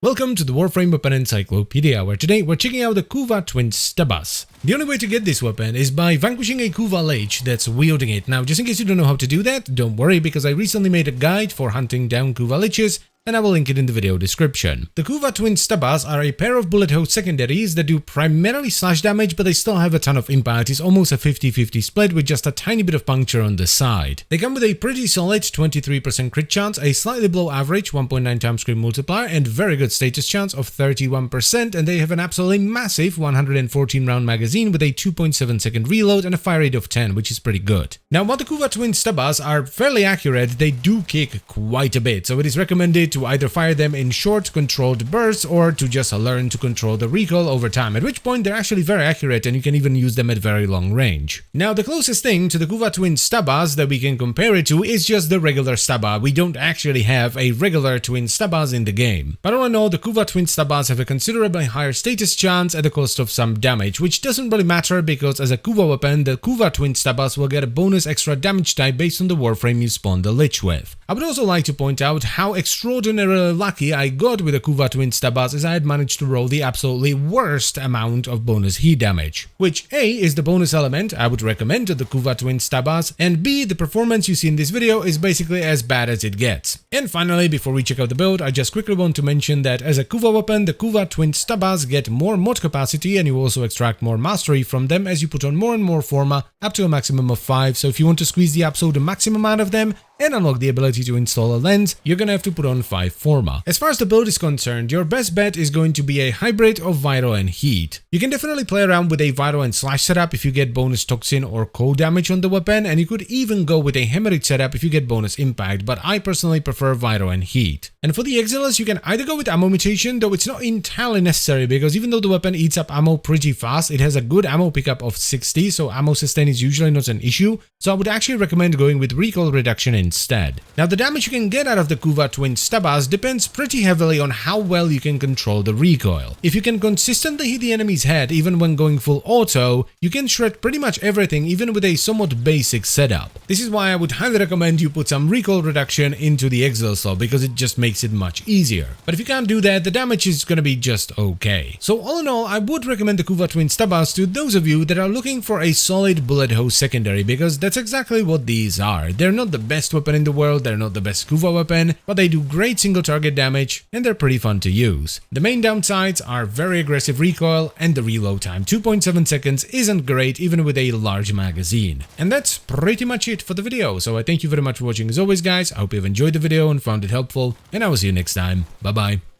Welcome to the Warframe weapon Encyclopedia, where today we're checking out the Kuva twin Stubbas. The only way to get this weapon is by vanquishing a Kuva Lich that's wielding it. Now, just in case you don't know how to do that, don't worry, because I recently made a guide for hunting down Kuva Liches, and I will link it in the video description. The Kuva twin Stubbas are a pair of bullet hole secondaries that do primarily slash damage, but they still have a ton of impact. It's almost a 50-50 split with just a tiny bit of puncture on the side. They come with a pretty solid 23% crit chance, a slightly below average 1.9 times crit multiplier, and very good status chance of 31%, and they have an absolutely massive 114 round magazine with a 2.7 second reload and a fire rate of 10, which is pretty good. Now, while the Kuva twin Stubbas are fairly accurate, they do kick quite a bit, so it is recommended to either fire them in short controlled bursts or to just learn to control the recoil over time, at which point they're actually very accurate and you can even use them at very long range. Now, the closest thing to the Kuva twin Stubbas that we can compare it to is just the regular Stubba. We don't actually have a regular twin Stubbas in the game. But all in all, the Kuva twin Stubbas have a considerably higher status chance at the cost of some damage, which doesn't really matter because as a Kuva weapon, the Kuva twin Stubbas will get a bonus extra damage type based on the Warframe you spawn the Lich with. I would also like to point out how extraordinarily lucky I got with the Kuva twin Stubbas, as I had managed to roll the absolutely worst amount of bonus heat damage, which A is the bonus element I would recommend to the Kuva twin Stubbas, and B, the performance you see in this video is basically as bad as it gets. And finally, before we check out the build, I just quickly want to mention that as a Kuva weapon, the Kuva twin Stubbas get more mod capacity and you also extract more mastery from them as you put on more and more forma up to a maximum of 5, so if you want to squeeze the absolute maximum out of them and unlock the ability to install a lens, you're gonna have to put on 5 forma. As far as the build is concerned, your best bet is going to be a hybrid of Vital and Heat. You can definitely play around with a Vital and Slash setup if you get bonus Toxin or cold damage on the weapon, and you could even go with a Hemorrhage setup if you get bonus Impact, but I personally prefer Vital and Heat. And for the Exiles, you can either go with Ammo Mutation, though it's not entirely necessary because even though the weapon eats up ammo pretty fast, it has a good ammo pickup of 60, so ammo sustain is usually not an issue, so I would actually recommend going with Recoil Reduction instead. Now, the damage you can get out of the Kuva twin Stubbas depends pretty heavily on how well you can control the recoil. If you can consistently hit the enemy's head even when going full auto, you can shred pretty much everything even with a somewhat basic setup. This is why I would highly recommend you put some recoil reduction into the Exile slot because it just makes it much easier. But if you can't do that, the damage is gonna be just okay. So all in all, I would recommend the Kuva twin Stubbas to those of you that are looking for a solid bullet hose secondary because that's exactly what these are. They're not the best weapon in the world, they're not the best Kuva weapon, but they do great single target damage and they're pretty fun to use. The main downsides are very aggressive recoil and the reload time. 2.7 seconds isn't great even with a large magazine. And that's pretty much it for the video, so I thank you very much for watching as always guys. I hope you've enjoyed the video and found it helpful, and I will see you next time. Bye bye.